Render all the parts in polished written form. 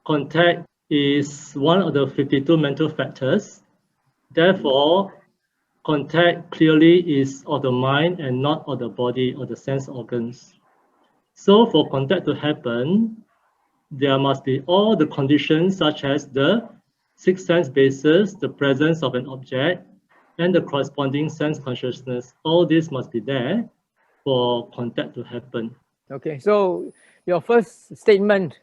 Contact is one of the 52 mental factors. Therefore, contact clearly is of the mind and not of the body or the sense organs. So for contact to happen, there must be all the conditions such as the six sense bases, the presence of an object, and the corresponding sense consciousness. All this must be there for contact to happen. Okay, so your first statement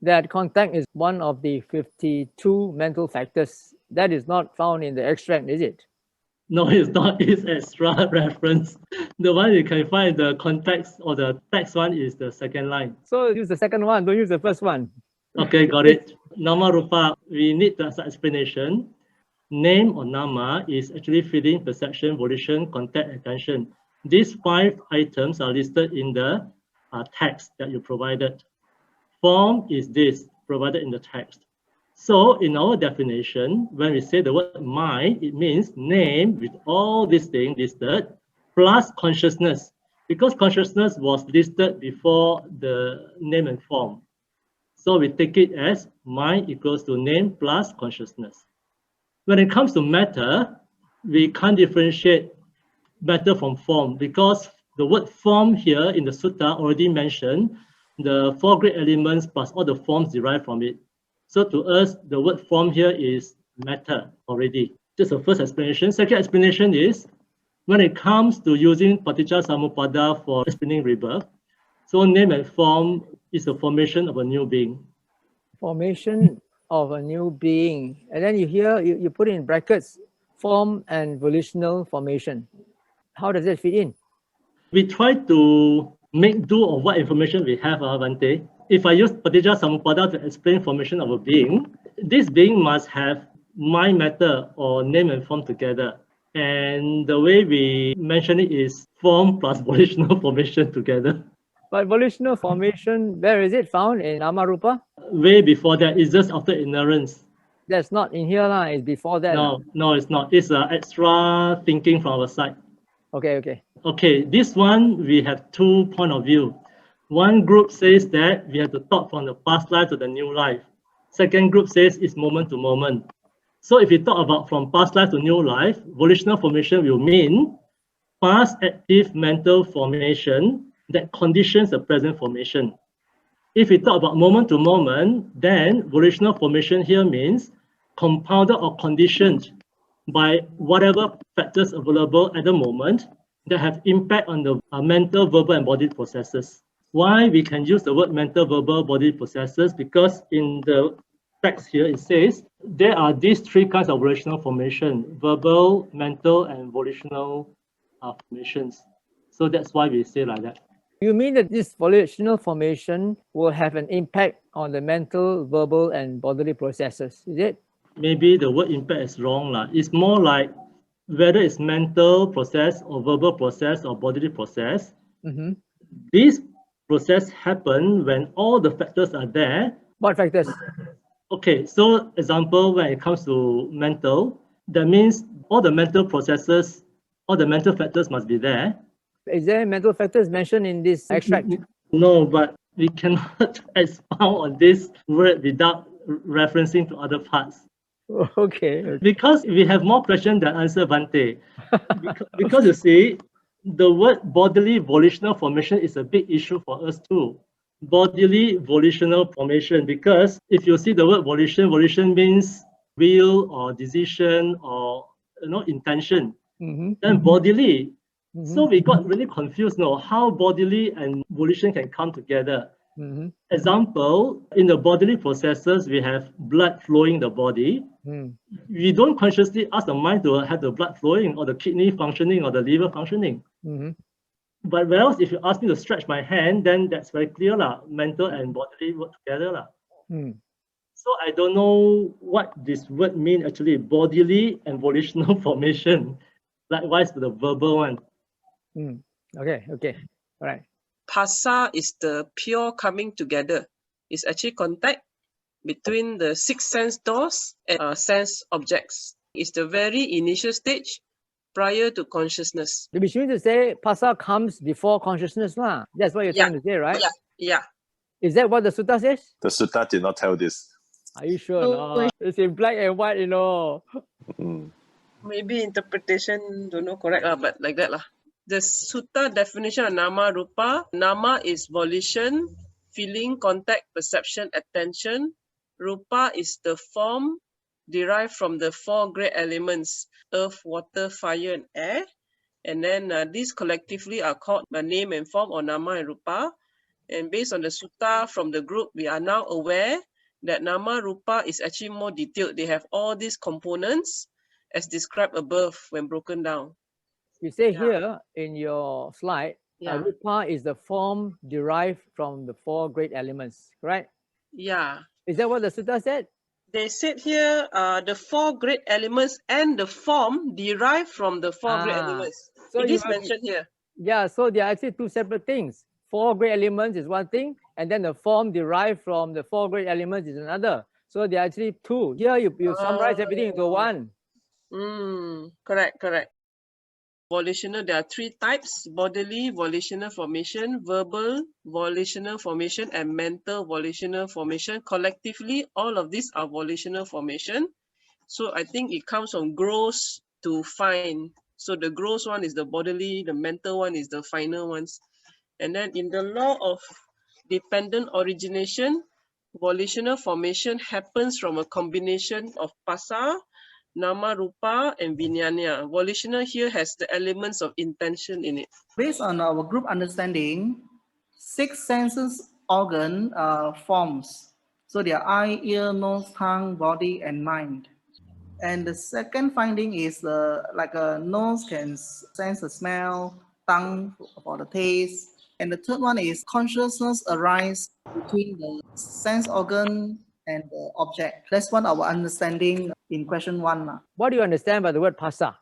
that contact is one of the 52 mental factors, that is not found in the extract, is it? No, it's not. It's extra reference. The one you can find in the context or the text one is the second line. So use the second one, don't use the first one. Okay, got it. Nāma-rūpa, we need the explanation. Name or nama is actually feeling, perception, volition, contact, attention. These 5 items are listed in the text that you provided. Form is this, provided in the text. So in our definition, when we say the word mind, it means name with all these things listed, plus consciousness, because consciousness was listed before the name and form. So we take it as mind equals to name plus consciousness. When it comes to matter, we can't differentiate matter from form, because the word form here in the sutta already mentioned the 4 great elements plus all the forms derived from it. So to us, the word form here is matter already. Just the first explanation. Second explanation is when it comes to using paticca-samuppada for explaining rebirth, so name and form is the formation of a new being. Formation of a new being. And then you put in brackets, form and volitional formation. How does that fit in? We try to make do of what information we have, Bhante. If I use paticca-samuppada to explain formation of a being, this being must have mind, matter, or name and form together. And the way we mention it is form plus volitional formation together. But volitional formation, where is it found? In nāma-rūpa? Way before that, it's just after ignorance. That's not in here, it's before that. No, it's not. It's extra thinking from our side. Okay. Okay, this one, we have 2 points of view. One group says that we have to talk from the past life to the new life. Second group says it's moment to moment. So if we talk about from past life to new life, volitional formation will mean past active mental formation that conditions the present formation. If we talk about moment to moment, then volitional formation here means compounded or conditioned by whatever factors available at the moment that have impact on the mental, verbal, and body processes. Why we can use the word mental, verbal, body processes? Because in the text here it says there are these 3 kinds of volitional formation: verbal, mental, and volitional formations. So that's why we say like that. You mean that this volitional formation will have an impact on the mental, verbal, and bodily processes, is it? Maybe the word impact is wrong. It's more like whether it's mental process or verbal process or bodily process. This process happen when all the factors are there. What factors? Okay, so example, when it comes to mental, that means all the mental processes, all the mental factors must be there. Is there mental factors mentioned in this extract? No, but we cannot expound on this word without referencing to other parts. Okay. Because we have more questions than answer, Bhante. Because you see, the word bodily volitional formation is a big issue for us too. Bodily volitional formation, because if you see the word volition means will or decision or intention. Then bodily. So we got really confused now how bodily and volition can come together. Example, in the bodily processes, we have blood flowing the body. We don't consciously ask the mind to have the blood flowing or the kidney functioning or the liver functioning. But whereas if you ask me to stretch my hand, then that's very clear, mental and bodily work together. So I don't know what this word means actually, bodily and volitional formation. Likewise with the verbal one. Okay, all right. Phassa is the pure coming together. It's actually contact between the 6 sense doors and sense objects. It's the very initial stage prior to consciousness. Which means to say phassa comes before consciousness. That's what you're trying to say, right? Yeah. Is that what the sutta says? The sutta did not tell this. Are you sure? No, it's in black and white, you know. Maybe interpretation don't know correct lah, but like that lah. The Sutta definition of nāma-rūpa, nama is volition, feeling, contact, perception, attention. Rupa is the form derived from the four great elements, earth, water, fire, and air. And then these collectively are called name and form, or nama and rupa. And based on the sutta from the group, we are now aware that nama-rūpa is actually more detailed. They have all these components as described above when broken down. You say here in your slide, rupa is the form derived from the four great elements, right? Yeah. Is that what the sutta said? They said here the four great elements and the form derived from the four great elements. So it is mentioned here. Yeah, so they are actually two separate things. Four great elements is one thing, and then the form derived from the four great elements is another. So they are actually two. Here you summarize everything into one. Correct, correct. Volitional, there are three types: bodily volitional formation, verbal volitional formation, and mental volitional formation. Collectively, all of these are volitional formation. So I think it comes from gross to fine. So the gross one is the bodily, the mental one is the finer ones. And then in the law of dependent origination, volitional formation happens from a combination of phassa, nāma-rūpa, and vijnāna. Volitional here has the elements of intention in it. Based on our group understanding, 6 senses organ forms. So they are eye, ear, nose, tongue, body, and mind. And the second finding is like a nose can sense the smell, tongue for the taste. And the third one is consciousness arise between the sense organ and the object. That's what our understanding in question 1. What do you understand by the word phassa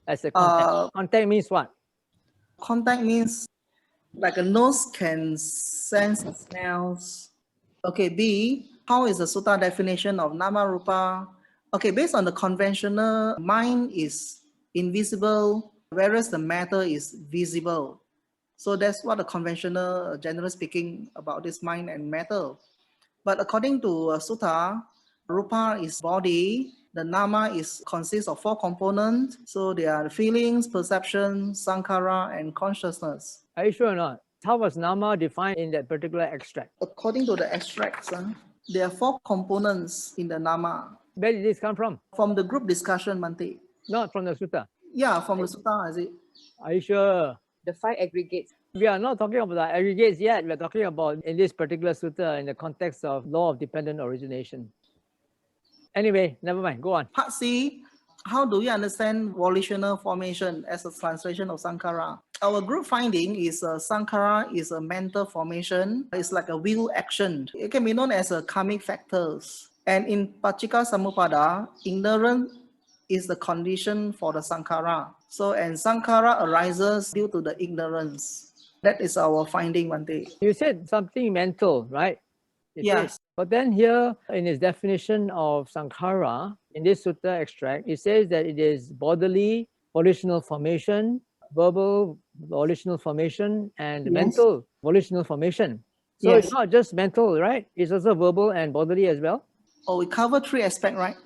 as a contact? Contact means what? Contact means like a nose can sense the smells. Okay, B, how is the sutta definition of nāma-rūpa? Okay, based on the conventional, mind is invisible, whereas the matter is visible. So that's what the conventional, generally speaking, about this mind and matter. But according to Sutta, Rupa is body, the Nama consists of 4 components. So they are feelings, perception, Saṅkhāra, and consciousness. Are you sure or not? How was Nama defined in that particular extract? According to the extracts, there are 4 components in the Nama. Where did this come from? From the group discussion, Mante. Not from the Sutta? Yeah, from the Sutta, is it? Are you sure? The 5 aggregates. We are not talking about the aggregates yet. We are talking about in this particular sutta in the context of law of dependent origination. Anyway, never mind. Go on. Part C, how do we understand volitional formation as a translation of Saṅkhāra? Our group finding is Saṅkhāra is a mental formation. It's like a will action. It can be known as a karmic factors. And in Paccika Samuppada, ignorance is the condition for the Saṅkhāra. So, and Saṅkhāra arises due to the ignorance. That is our finding, Bhante. You said something mental, right? Yes. But then here, in its definition of Saṅkhāra, in this sutta extract, it says that it is bodily volitional formation, verbal volitional formation, and mental volitional formation. So it's not just mental, right? It's also verbal and bodily as well. Oh, we cover 3 aspects, right?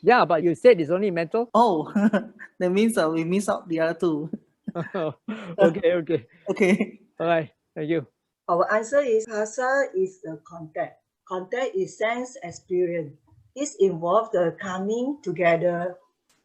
Yeah, but you said it's only mental. Oh, that means we miss out the other 2. Okay. Okay. All right. Thank you. Our answer is phassa is the contact. Contact is sense experience. It involves the coming together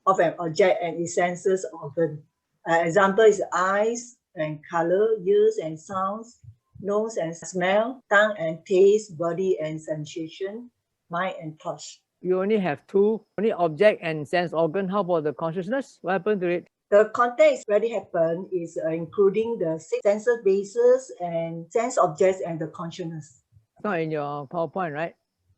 of an object and its senses organ. Example is eyes and color, ears and sounds, nose and smell, tongue and taste, body and sensation, mind and touch. You only have 2, only object and sense organ. How about the consciousness? What happened to it? The context where it happened is including the 6 senses bases and sense objects and the consciousness. It's not in your PowerPoint, right?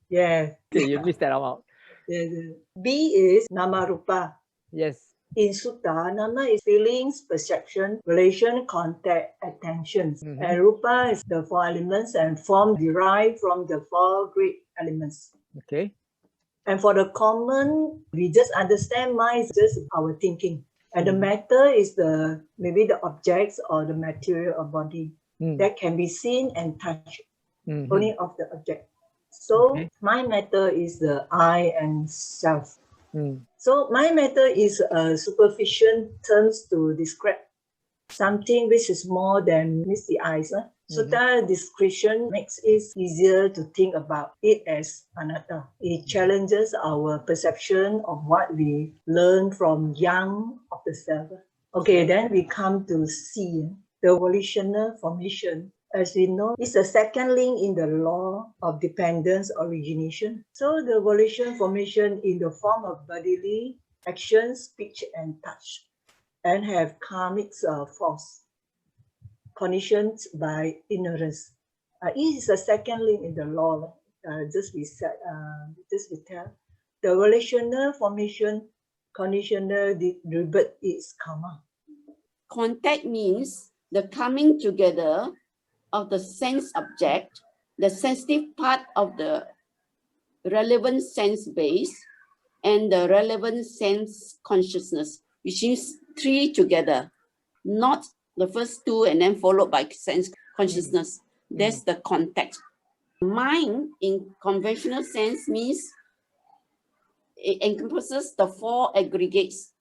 Yeah. Okay, you missed that out. B is nāma-rūpa. Yes. In Sutta, nama is feelings, perception, relation, contact, attentions. And rupa is the 4 elements and form derived from the 4 great elements. Okay. And for the common, we just understand mind is just our thinking. And the matter is maybe the objects or the material or body that can be seen and touched, only of the object. So Okay. mind matter is the I and self. Mm. So mind matter is a superficial terms to describe something which is more than meets the eyes. So that description makes it easier to think about it as anatta. It challenges our perception of what we learn from young of the self. Okay, then we come to C, the volitional formation. As we know, it's the second link in the law of dependent origination. So the volition formation in the form of bodily action, speech, and touch, and have karmic force, conditioned by ignorance. It is the second link in the law. Just we tell. The volitional formation, conditional rebirth is karma. Contact means the coming together of the sense object, the sensitive part of the relevant sense base, and the relevant sense consciousness, which is three together, not the first two and then followed by sense consciousness. That's the contact. Mind in conventional sense means it encompasses the four aggregates,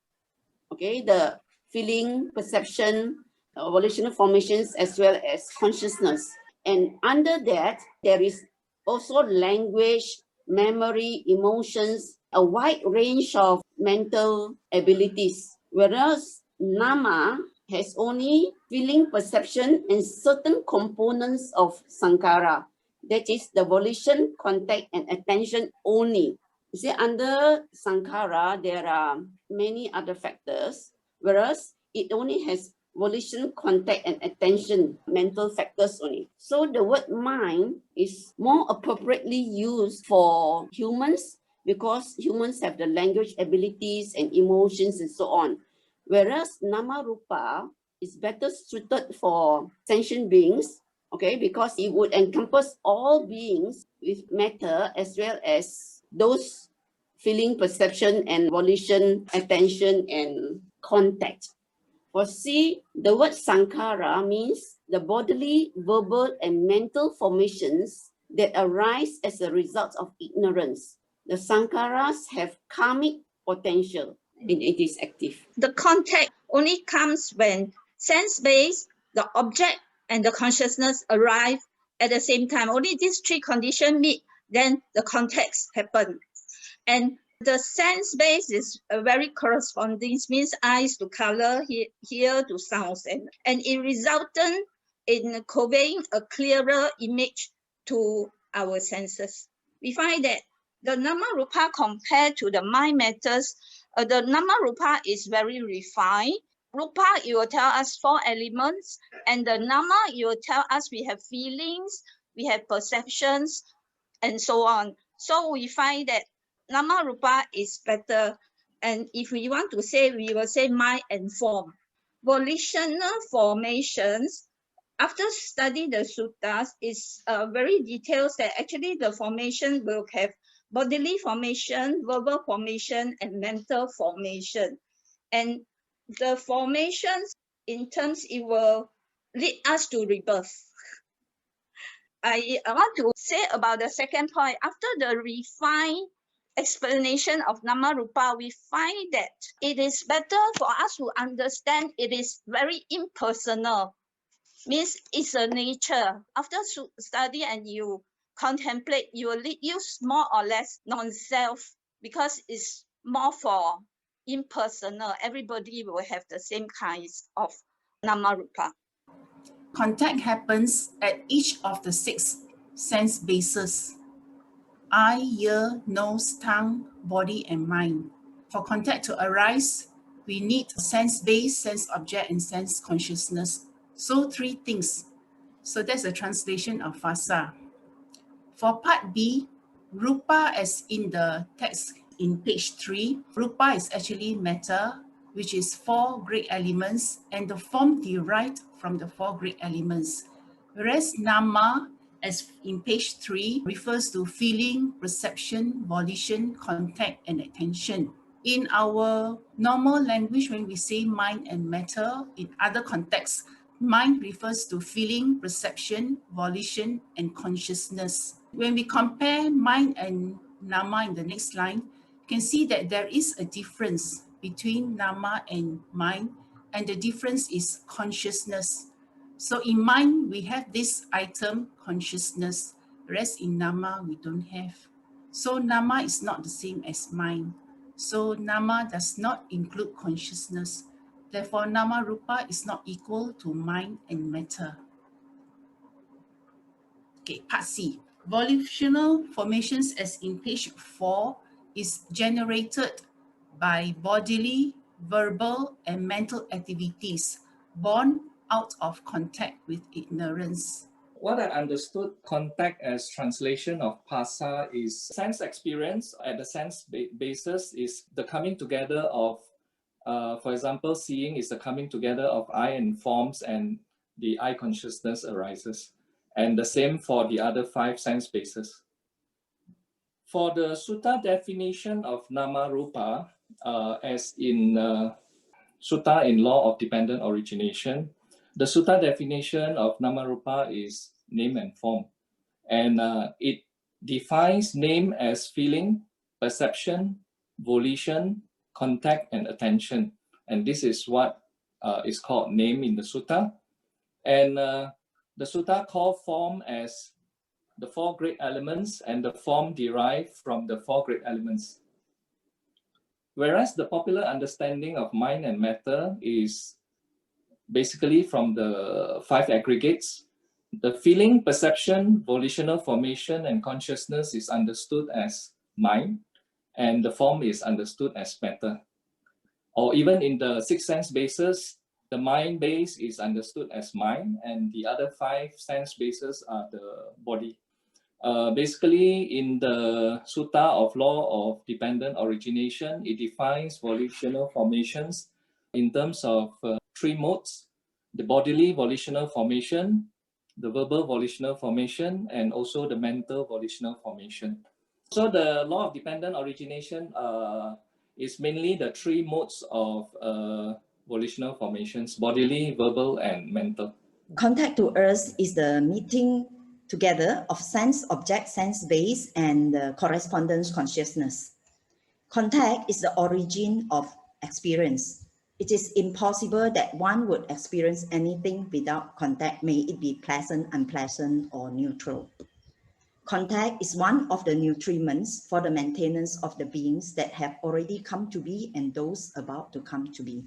okay, the feeling, perception, volitional formations, as well as consciousness. And under that, there is also language, memory, emotions, a wide range of mental abilities. Whereas nama has only feeling, perception, and certain components of Saṅkhāra. That is the volition, contact, and attention only. You see, under Saṅkhāra, there are many other factors, whereas it only has volition, contact, and attention, mental factors only. So the word mind is more appropriately used for humans because humans have the language abilities and emotions and so on. Whereas nāma-rūpa is better suited for sentient beings, okay, because it would encompass all beings with matter as well as those feeling, perception, and volition, attention, and contact. For C, the word Saṅkhāra means the bodily, verbal, and mental formations that arise as a result of ignorance. The Saṅkhāras have karmic potential and it is active. The contact only comes when sense base, the object, and the consciousness arrive at the same time. Only these three conditions meet, then the contacts happen. And the sense base is a very corresponding, means eyes to color, hear to sounds, and it resulted in conveying a clearer image to our senses. We find that the nāma-rūpa compared to the mind matters, the nāma-rūpa is very refined. Rupa, it will tell us four elements, and the nama, it will tell us we have feelings, we have perceptions, and so on. So we find that nāma-rūpa is better. And if we want to say, we will say mind and form. Volitional formations, after studying the suttas, is very detailed that actually the formation will have bodily formation, verbal formation, and mental formation. And the formations, in terms, it will lead us to rebirth. I want to say about the second point. After the refined explanation of nāma-rūpa, we find that it is better for us to understand it is very impersonal. Means it's a nature. After study and you contemplate, you will use more or less non-self because it's more for impersonal. Everybody will have the same kinds of nāma-rūpa. Contact happens at each of the 6 sense bases: eye, ear, nose, tongue, body, and mind. For contact to arise, we need sense base, sense object, and sense consciousness. So 3 things. So that's a translation of phassa. For part B, rupa as in the text in page 3, rupa is actually matter, which is 4 great elements, and the form derived from the 4 great elements. Whereas nama, as in page 3, refers to feeling, perception, volition, contact, and attention. In our normal language, when we say mind and matter, in other contexts, mind refers to feeling, perception, volition, and consciousness. When we compare mind and nama in the next line, you can see that there is a difference between nama and mind, and the difference is consciousness. So in mind, we have this item, consciousness, whereas in nama, we don't have. So nama is not the same as mind. So nama does not include consciousness. Therefore, nāma-rūpa is not equal to mind and matter. Okay, part C. Volitional formations, as in page 4, is generated by bodily, verbal, and mental activities born out of contact with ignorance. What I understood contact as translation of phassa is sense experience at the sense basis is the coming together of, for example, seeing is the coming together of eye and forms, and the eye consciousness arises. And the same for the other 5 sense bases. For the sutta definition of nāma-rūpa, as in Sutta in Law of Dependent Origination, the sutta definition of nāma-rūpa is name and form. And it defines name as feeling, perception, volition, contact, and attention. And this is what is called name in the sutta. And the sutta called form as the 4 great elements, and the form derived from the 4 great elements. Whereas the popular understanding of mind and matter is basically from the 5 aggregates. The feeling, perception, volitional formation, and consciousness is understood as mind, and the form is understood as matter. Or even in the 6 sense bases, the mind base is understood as mind, and the other 5 sense bases are the body. Basically, in the Sutta of Law of Dependent Origination, it defines volitional formations in terms of 3 modes: the bodily volitional formation, the verbal volitional formation, and also the mental volitional formation. So the Law of Dependent Origination is mainly the 3 modes of volitional formations: bodily, verbal, and mental. Contact to us is the meeting together of sense object, sense base, and the correspondence consciousness. Contact is the origin of experience. It is impossible that one would experience anything without contact, may it be pleasant, unpleasant, or neutral. Contact is one of the nutriments for the maintenance of the beings that have already come to be and those about to come to be.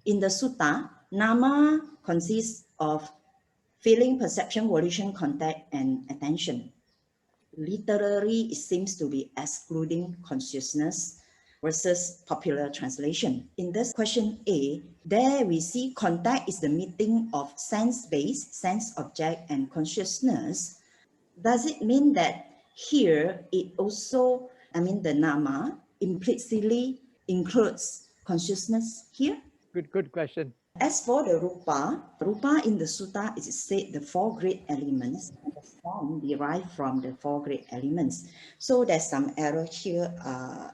In the sutta, nama consists of feeling, perception, volition, contact, and attention. Literally, it seems to be excluding consciousness versus popular translation. In this question A, there we see contact is the meeting of sense base, sense object, and consciousness. Does it mean that here it also, the nama implicitly includes consciousness here? Good question. As for the rupa in the sutta, it is said the 4 great elements, and the form derived from the 4 great elements. So there's some error here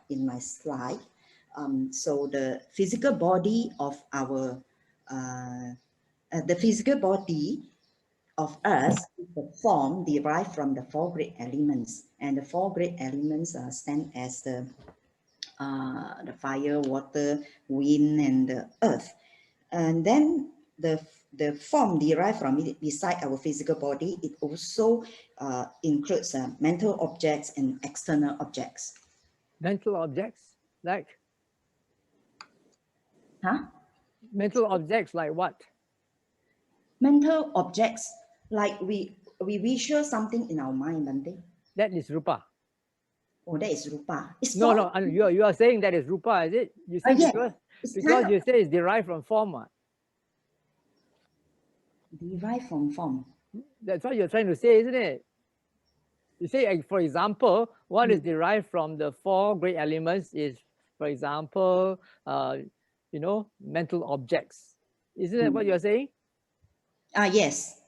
in my slide. So the physical body of our, the physical body of us is the form derived from the 4 great elements, and the 4 great elements stand as the fire, water, wind, and the earth. And then the form derived from it, beside our physical body, it also includes mental objects and external objects. Mental objects, like? Huh? Mental objects like what? Mental objects like we visual something in our mind, don't they? That is rupa. Oh, that is rupa. It's no, you are saying that is rupa, is it? You say yes. Because you say it's derived from form. Derived from form. That's what you're trying to say, isn't it? You say, for example, what is derived from the 4 great elements is, for example, mental objects. Isn't that what you're saying? Yes.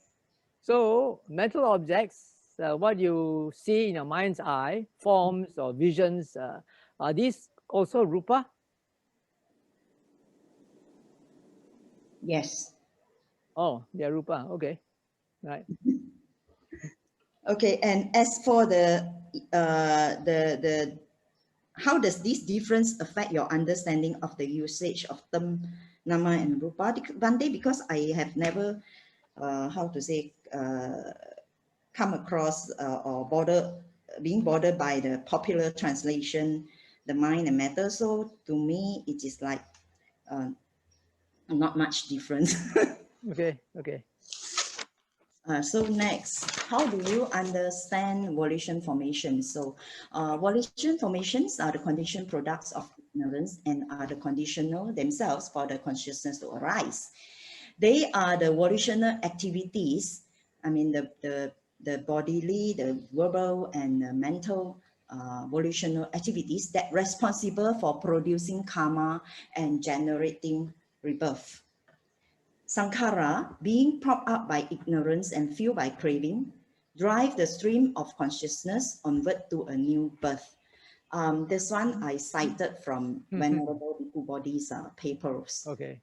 So mental objects, what you see in your mind's eye, forms or visions, are these also rupa? Yes. Oh, they're rupa. Okay, right. Okay, and as for the how does this difference affect your understanding of the usage of term nama and rupa? Bande, because I have never, how to say, come across or being bothered by the popular translation, the mind and matter. So to me, it is like not much difference. Okay, okay. So next, how do you understand volition formations? So volition formations are the conditioned products of ignorance and are the conditional themselves for the consciousness to arise. They are the volitional activities, I mean the bodily, the verbal and the mental volitional activities that responsible for producing karma and generating rebirth. Saṅkhāra, being propped up by ignorance and fueled by craving, drive the stream of consciousness onward to a new birth. This one I cited from Venerable Bhikkhu Bodhi's papers. Okay.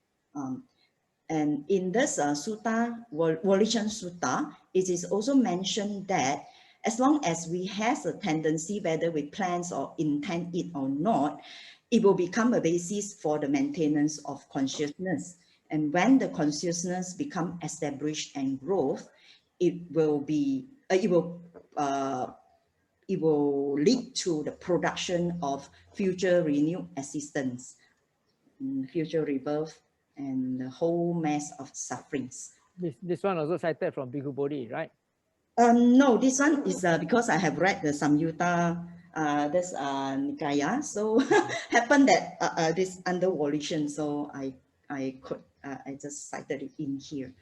And in this Sutta, Volition Sutta, it is also mentioned that as long as we have a tendency, whether we plan or intend it or not, it will become a basis for the maintenance of consciousness. And when the consciousness become established and growth, it will be it will lead to the production of future renewed existence, future rebirth, and the whole mass of sufferings. This one also cited from Bhikkhu Bodhi, right? No, this one is because I have read the Samyutta, this Nikaya. So happened that this under volition, so I just cited it in here.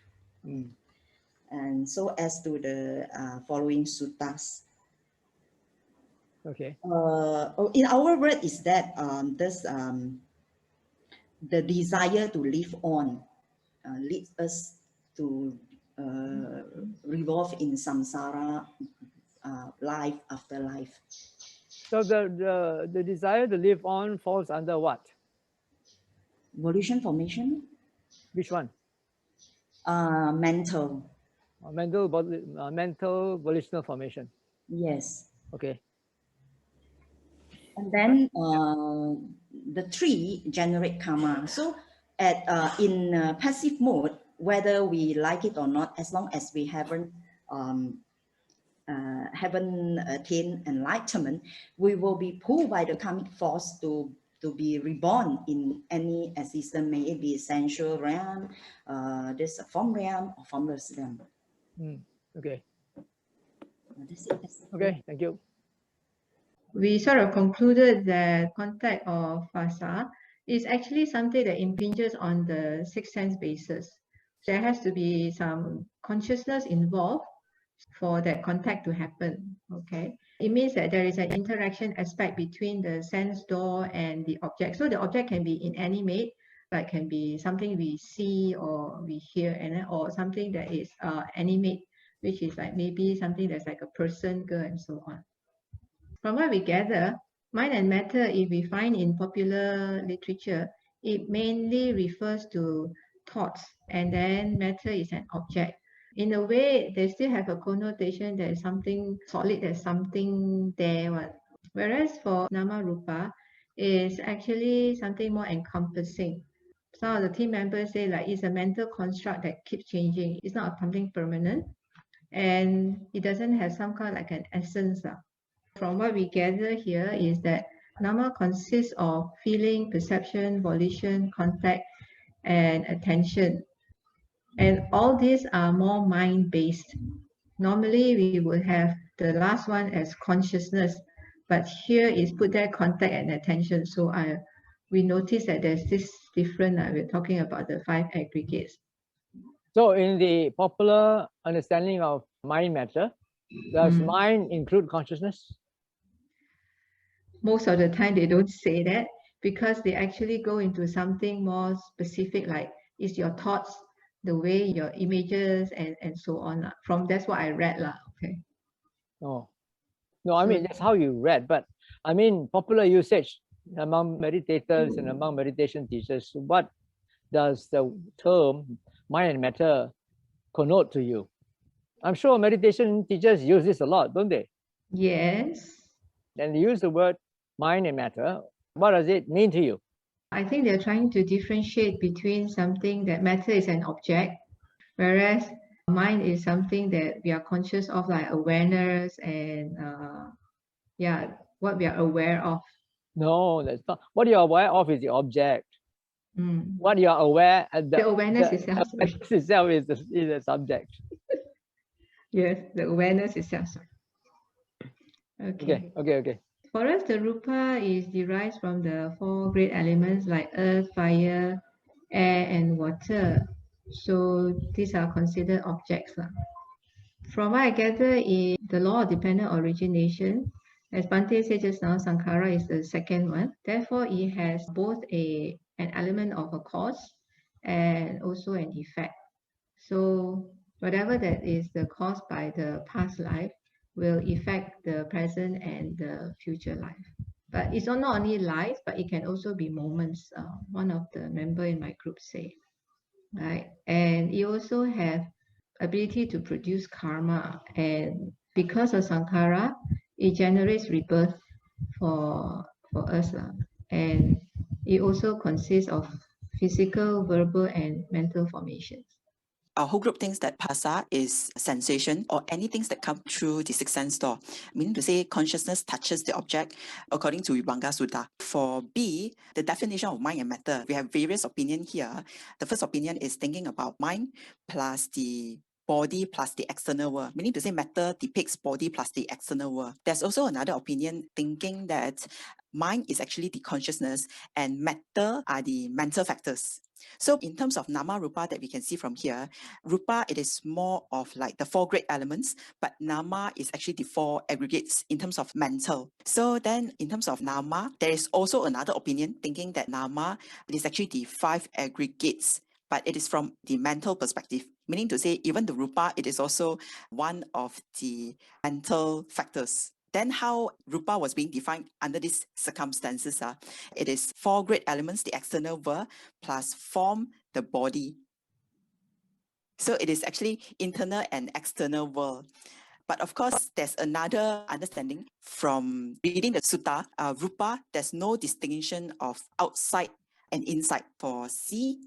And so as to the following suttas. Okay. In our word is that the desire to live on leads us to revolve in samsara, life after life. So the desire to live on falls under what? Volition formation. Which one? Mental. Mental volitional formation. Yes. Okay. And then the three generate karma. So in passive mode, whether we like it or not, as long as we haven't attained enlightenment, we will be pulled by the karmic force to be reborn in any existence, may it be essential realm, this form realm or formless realm. Okay. That's it. Okay, thank you. We sort of concluded that contact of phassa is actually something that impinges on the six sense basis. There has to be some consciousness involved for that contact to happen. Okay, it means that there is an interaction aspect between the sense door and the object. So the object can be inanimate, like can be something we see or we hear, and or something that is animate, which is like maybe something that's like a person, girl, and so on. From what we gather, mind and matter, if we find in popular literature, it mainly refers to thoughts, and then matter is an object. In a way, they still have a connotation that is something solid, there's something there. Whereas for nāma-rūpa, is actually something more encompassing. Some of the team members say like it's a mental construct that keeps changing. It's not something permanent, and it doesn't have some kind of like an essence. From what we gather here is that nama consists of feeling, perception, volition, contact, and attention. And all these are more mind-based. Normally, we would have the last one as consciousness, but here is put there contact and attention. So we notice that there's this different, we're talking about the 5 aggregates. So in the popular understanding of mind matter, does mind include consciousness? Most of the time they don't say that because they actually go into something more specific, like it's your thoughts, the way your images and so on. That's what I read. Okay. No, I mean, that's how you read, but I mean, popular usage among meditators and among meditation teachers, what does the term mind and matter connote to you? I'm sure meditation teachers use this a lot, don't they? Yes. And they use the word mind and matter. What does it mean to you? I think they're trying to differentiate between something that matter is an object, whereas mind is something that we are conscious of, like awareness and what we are aware of. No, that's not. What you're aware of is the object. Mm. What you are aware, the awareness itself. Awareness itself is the subject. Yes, the awareness itself. Okay. For us, the rupa is derived from the four great elements like earth, fire, air, and water. So these are considered objects. From what I gather in the law of dependent origination, as Bhante said just now, Saṅkhāra is the second one. Therefore, it has both an element of a cause and also an effect. So whatever that is the cause by the past life will affect the present and the future life. But it's not only life, but it can also be moments. One of the member in my group say, right? And it also have ability to produce karma, and because of Saṅkhāra, it generates rebirth for us, and it also consists of physical, verbal, and mental formations. Our whole group thinks that phassa is sensation or any things that come through the sixth sense door, meaning to say consciousness touches the object according to Vibhanga Sutta. For B, the definition of mind and matter, we have various opinions here. The first opinion is thinking about mind plus the body plus the external world, meaning to say matter depicts body plus the external world. There's also another opinion thinking that mind is actually the consciousness and matter are the mental factors. So in terms of nāma-rūpa that we can see from here, rupa, it is more of like the four great elements, but nama is actually the four aggregates in terms of mental. So then in terms of nama, there is also another opinion thinking that nama is actually the five aggregates, but it is from the mental perspective, meaning to say even the rupa, it is also one of the mental factors. Then how rupa was being defined under these circumstances, it is four great elements, the external world, plus form the body. So it is actually internal and external world. But of course, there's another understanding from reading the sutta, rupa, there's no distinction of outside and inside. For C,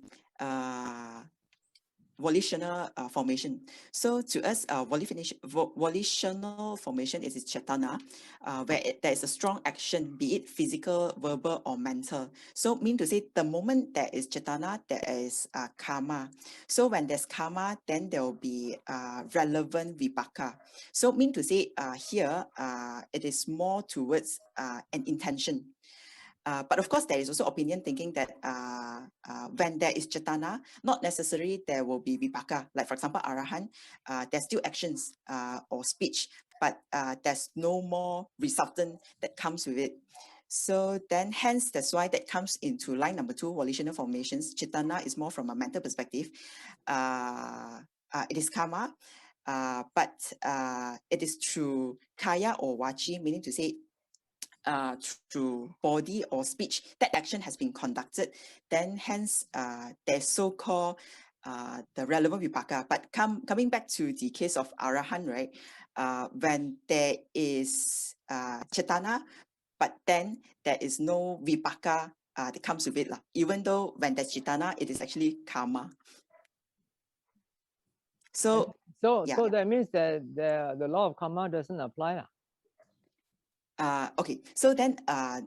volitional formation. So to us, volitional formation is cetana, where there is a strong action, be it physical, verbal, or mental. So mean to say the moment there is cetana, there is karma. So when there's karma, then there will be relevant vipaka. So mean to say here, it is more towards an intention. But of course, there is also opinion thinking that when there is cetana, not necessarily there will be vipaka. Like for example, Arahant, there's still actions or speech, but there's no more resultant that comes with it. So then hence, that's why that comes into line number 2, volitional formations. Cetana is more from a mental perspective. It is karma, but it is through kaya or vaci, meaning to say through body or speech, that action has been conducted, then hence there's so-called the relevant vipaka. But coming back to the case of Arahant, right, when there is cetana, but then there is no vipaka that comes with it. Even though when there's cetana, it is actually karma. So that means that the law of karma doesn't apply. Okay, so then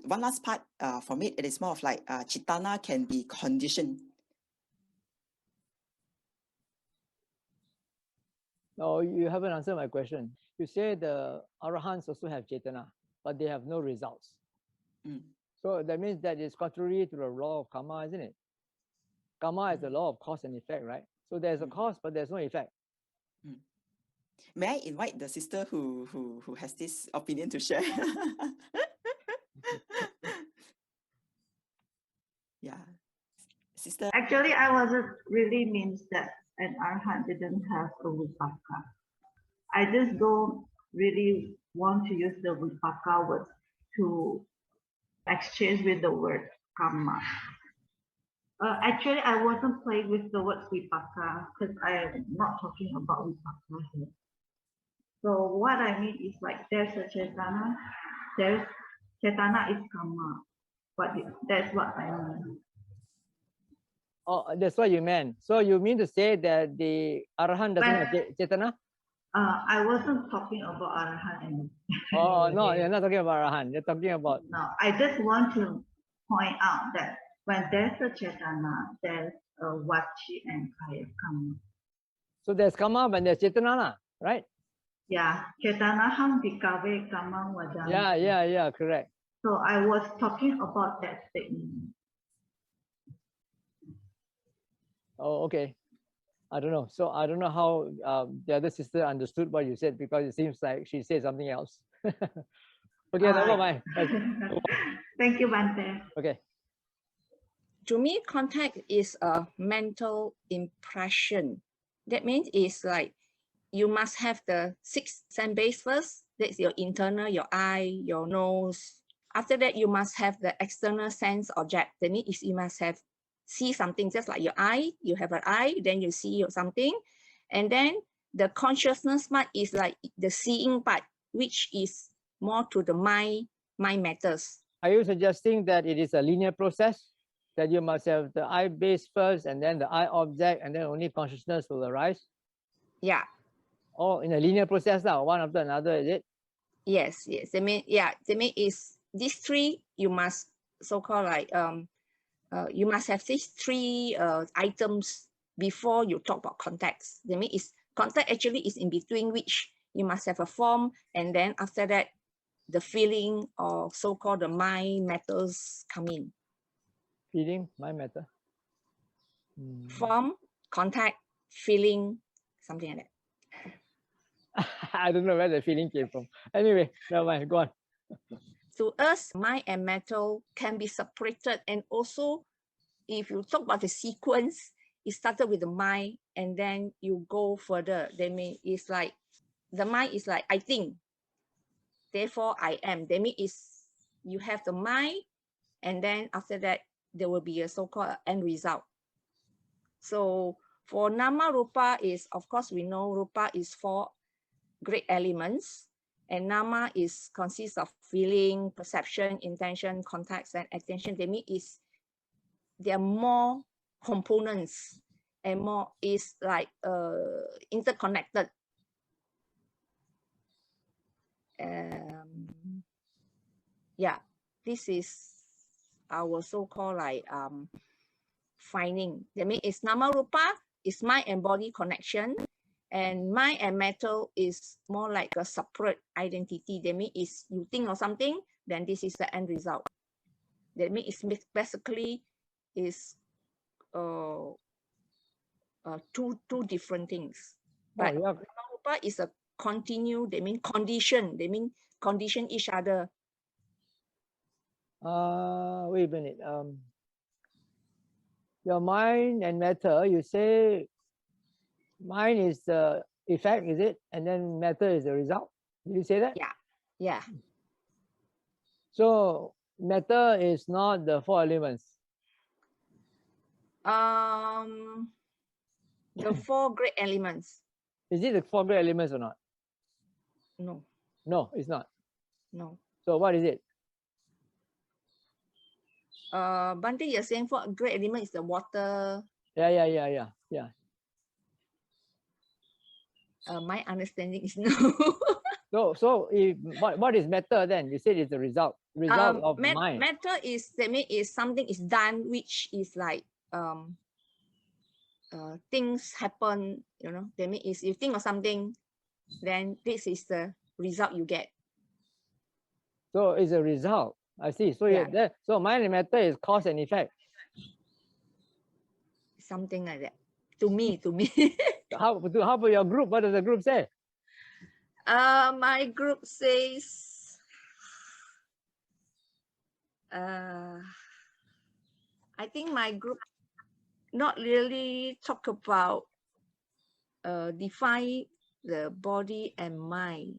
one last part for me, it is more of like cetana can be conditioned. No, you haven't answered my question. You say the Arahants also have cetana, but they have no results. So that means that it's contrary to the law of karma, isn't it? Karma is the law of cause and effect, right? So there's a cause, but there's no effect. May I invite the sister who has this opinion to share? Yeah, sister. Actually, I wasn't really means that an arhat didn't have a vipaka. I just don't really want to use the vipaka word to exchange with the word karma. Actually, I wasn't playing with the word vipaka because I am not talking about vipaka here. So what I mean is like there's a Chetana, there's Chetana is karma. But that's what I mean. Oh, that's what you meant. So you mean to say that the Arahant doesn't have Chetana? I wasn't talking about Arahant anymore. Oh, no, you're not talking about Arahant. You're talking about... No, I just want to point out that when there's a Chetana, there's a Vachi and Kaya karma. So there's karma when there's Chetana, right? Yeah, Chetana ham vikave karma vadana. Yeah, correct. So I was talking about that statement. Oh, okay. I don't know. So I don't know how the other sister understood what you said, because it seems like she said something else. Okay, never mind. Thank you, Bante. Okay. To me, contact is a mental impression. That means it's like you must have the 6 sense base first. That's your internal, your eye, your nose. After that, you must have the external sense object. That means you must have see something, just like your eye. You have an eye, then you see something. And then the consciousness part is like the seeing part, which is more to the mind matters. Are you suggesting that it is a linear process? That you must have the eye base first, and then the eye object, and then only consciousness will arise? Yeah. Oh, in a linear process now, one after another, is it? Yes. They mean, is these 3 you must so-called like you must have these 3 items before you talk about contacts. That means contact actually is in between, which you must have a form, and then after that, the feeling or so-called the mind matters come in. Feeling, mind matter. Form, contact, feeling, something like that. I don't know where the feeling came from. Anyway, never mind, go on. To us, mind and matter can be separated, and also if you talk about the sequence, it started with the mind and then you go further. That means it's like the mind is like I think, therefore I am. That means you have the mind, and then after that there will be a so-called end result. So for nāma-rūpa is, of course, we know rūpa is 4 great elements, and nama consists of feeling, perception, intention, contacts, and attention. That means there are more components and more is like interconnected. Yeah, this is our so-called like finding. That means it's nāma-rūpa, is mind and body connection, and mind and matter is more like a separate identity. That means is you think of something, then this is the end result. That means it's basically is two different things. But nāma-rūpa is a continue. They mean condition. They mean condition each other. Wait a minute. Your mind and matter, you say mind is the effect, is it? And then matter is the result. Did you say that? Yeah. So matter is not the 4 elements. The 4 great elements. Is it the 4 great elements or not? No. No, it's not. No. So what is it? Bante, you're saying 4 great elements is the water. Yeah. My understanding is no. So if, what is matter then? You said it's the result of mind. Matter is, that means is something is done, which is like things happen, you know. That means is you think of something, then this is the result you get. So it's a result. I see. So yeah. So mind and matter is cause and effect. Something like that. To me. How about your group? What does the group say? My group says I think my group not really talk about define the body and mind.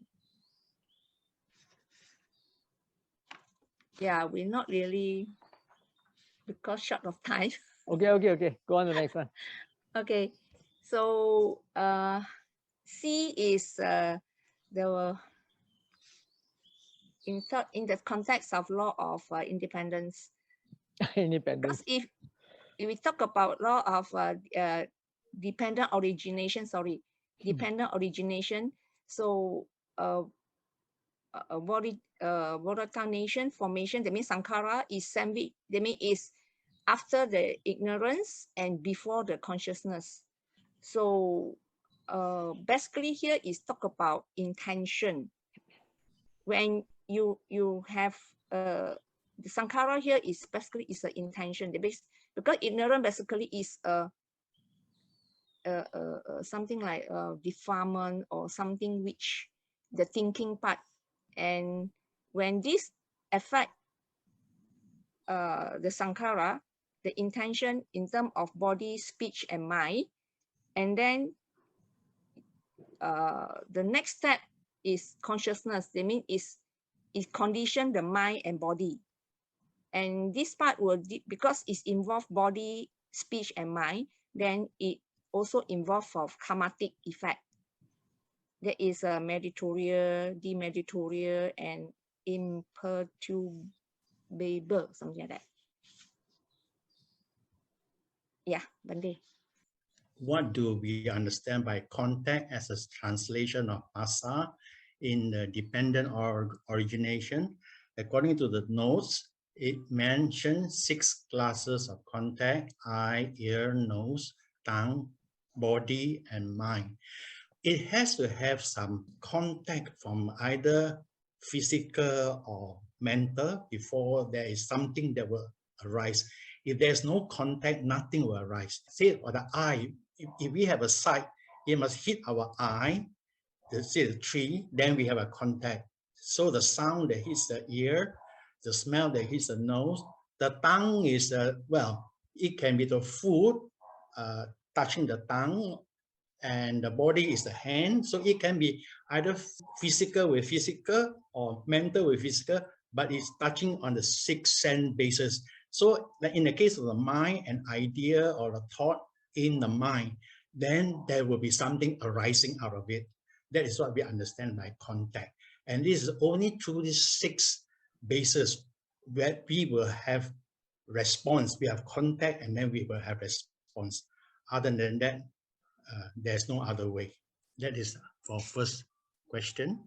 Yeah, we're not really, because short of time. Okay. Go on to the next one. Okay, so C is in the context of law of independence. Independence. Because if we talk about law of dependent origination, dependent origination, so volatile nation formation, that means Saṅkhāra is that means is after the ignorance and before the consciousness. So basically here is talk about intention. When you have the Saṅkhāra here is basically is an intention. Because ignorance basically is something like defilement or something which the thinking part. And when this affect the Saṅkhāra, the intention in terms of body, speech, and mind, and then the next step is consciousness. That means it condition the mind and body. And this part will, because it's involved body, speech, and mind, then it also involved of karmatic effect. There is a meritorious, demeritorious, and imperturbable, something like that. Yeah, Bande. What do we understand by contact as a translation of phassa in the dependent origination? According to the notes, it mentions 6 classes of contact: eye, ear, nose, tongue, body, and mind. It has to have some contact from either physical or mental before there is something that will arise. If there's no contact, nothing will arise. Say for the eye, if we have a sight, it must hit our eye, say the tree, then we have a contact. So the sound that hits the ear, the smell that hits the nose, the tongue is, well, it can be the food touching the tongue, and the body is the hand. So it can be either physical with physical or mental with physical, but it's touching on the 6 sense basis. So like in the case of the mind, an idea or a thought in the mind, then there will be something arising out of it. That is what we understand by contact. And this is only through these 6 bases that we will have response. We have contact and then we will have response. Other than that, there's no other way. That is for first question.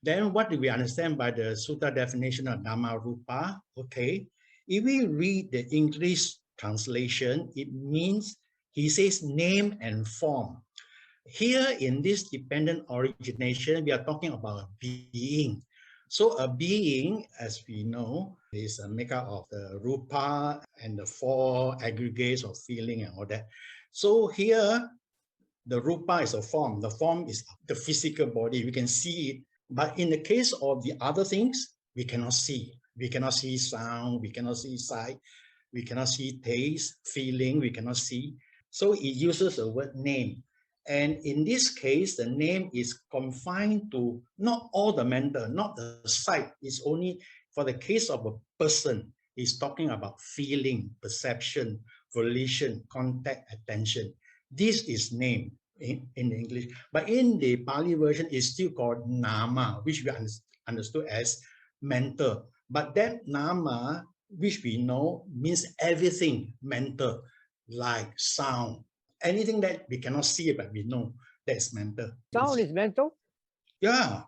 Then what do we understand by the Sutta definition of nāma-rūpa? Okay, if we read the English translation, it means, he says, name and form. Here in this dependent origination, we are talking about a being. So a being, as we know, is a makeup of the rupa and the 4 aggregates of feeling and all that. So here, the rupa is a form. The form is the physical body. We can see it. But in the case of the other things, we cannot see. We cannot see sound. We cannot see sight. We cannot see taste, feeling. We cannot see. So it uses the word name. And in this case, the name is confined to not all the mental, not the sight. It's only for the case of a person. It's talking about feeling, perception, volition, contact, attention. This is name in English. But in the Pali version, it's still called nama, which we understood as mental. But that nama, which we know, means everything mental, like sound. Anything that we cannot see, but we know that's mental. Sound is mental? Yeah.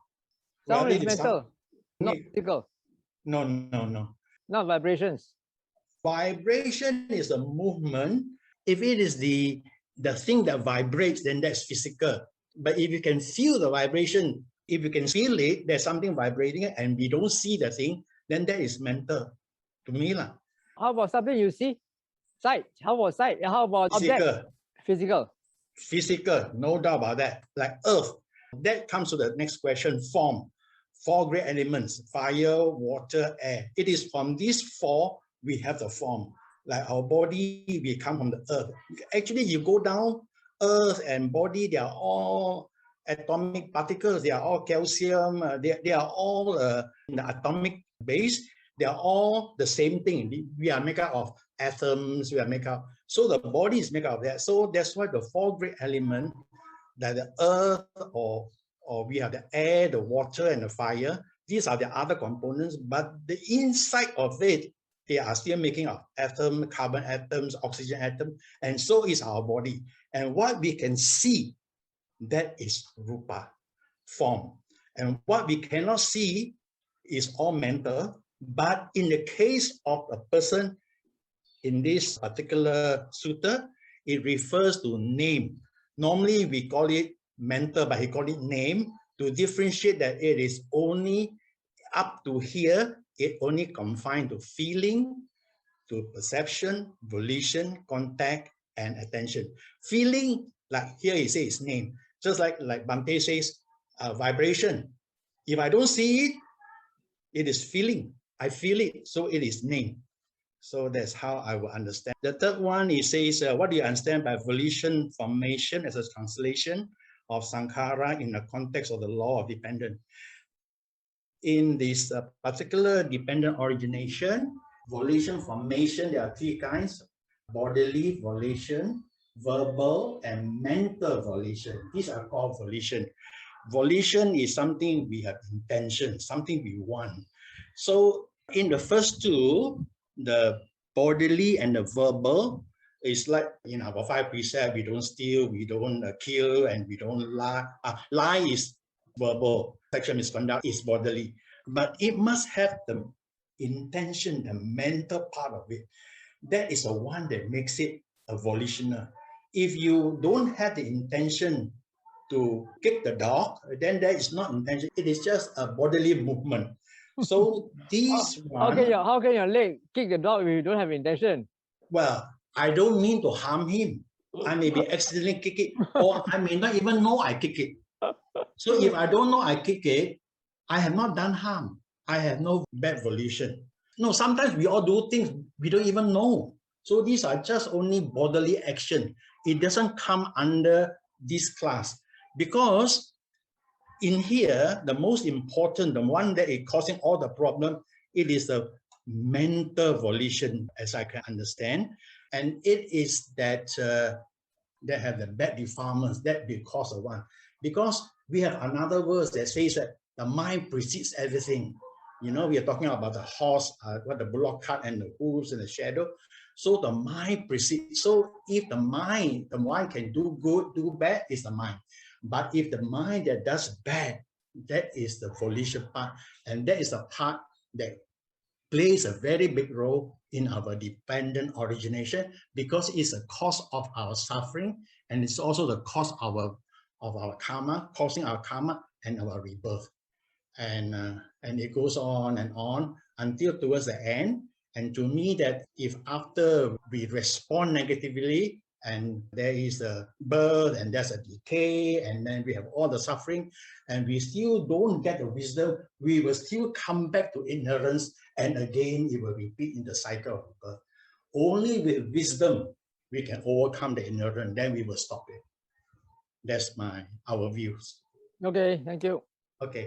Sound is mental, not physical. No. Not vibrations. Vibration is a movement. If it is the thing that vibrates, then that's physical. But if you can feel the vibration, if you can feel it, there's something vibrating and we don't see the thing, then that is mental to me. How about something you see? Sight. How about sight? How about object? Physical. Physical, no doubt about that. Like earth. That comes to the next question, form. 4 great elements, fire, water, air. It is from these 4 we have the form. Like our body, we come from the earth. Actually, you go down, earth and body, they are all atomic particles. They are all calcium. They are all in the atomic base. They are all the same thing. We are made up of atoms. We are made up. So the body is made up of that. So that's why the 4 great elements, that the earth or or we have the air, the water, and the fire. These are the other components, but the inside of it, they are still making of atom, carbon atoms, oxygen atom, and so is our body. And what we can see, that is rupa, form. And what we cannot see is all mental, but in the case of a person in this particular sutta, it refers to name. Normally we call it mental, but he called it name to differentiate that it is only up to here, it only confined to feeling, to perception, volition, contact, and attention. Feeling, like here he says name, just like Bhante says, vibration. If I don't see it, it is feeling. I feel it, so it is name. So that's how I will understand. The third one, he says, what do you understand by volition formation as a translation of Saṅkhāra in the context of the law of dependent? In this particular dependent origination, volition formation, there are three kinds: bodily volition, verbal, and mental volition. These are called volition. Volition is something we have intention, something we want. So in the first two, the bodily and the verbal, is like in our 5 precepts: we don't steal, we don't kill, and we don't lie. Lie is verbal, sexual misconduct is bodily, but it must have the intention, the mental part of it. That is the one that makes it a volitional. If you don't have the intention to kick the dog, then that is not intention. It is just a bodily movement. So these how can your leg kick the dog if you don't have intention? Well, I don't mean to harm him. I may be accidentally kick it, or I may not even know I kick it. So if I don't know I kick it, I have not done harm. I have no bad volition. No, sometimes we all do things we don't even know. So these are just only bodily action. It doesn't come under this class, because in here, the most important, the one that is causing all the problem, it is the mental volition, as I can understand. And it is that that have the bad defilements, that because of one. Because we have another verse that says that the mind precedes everything. You know, we are talking about the horse, what the bullock cart and the hooves and the shadow. So the mind precedes. So if the mind can do good, do bad, is the mind. But if the mind that does bad, that is the volition part. And that is the part that plays a very big role in our dependent origination, because it's a cause of our suffering, and it's also the cause of our karma, causing our karma and our rebirth. And it goes on until towards the end. And to me, that if after we respond negatively, and there is a birth and there's a decay, and then we have all the suffering, and we still don't get the wisdom, we will still come back to ignorance, and again it will repeat in the cycle of birth. Only with wisdom we can overcome the ignorance, then we will stop it. That's our views. Okay, thank you. Okay.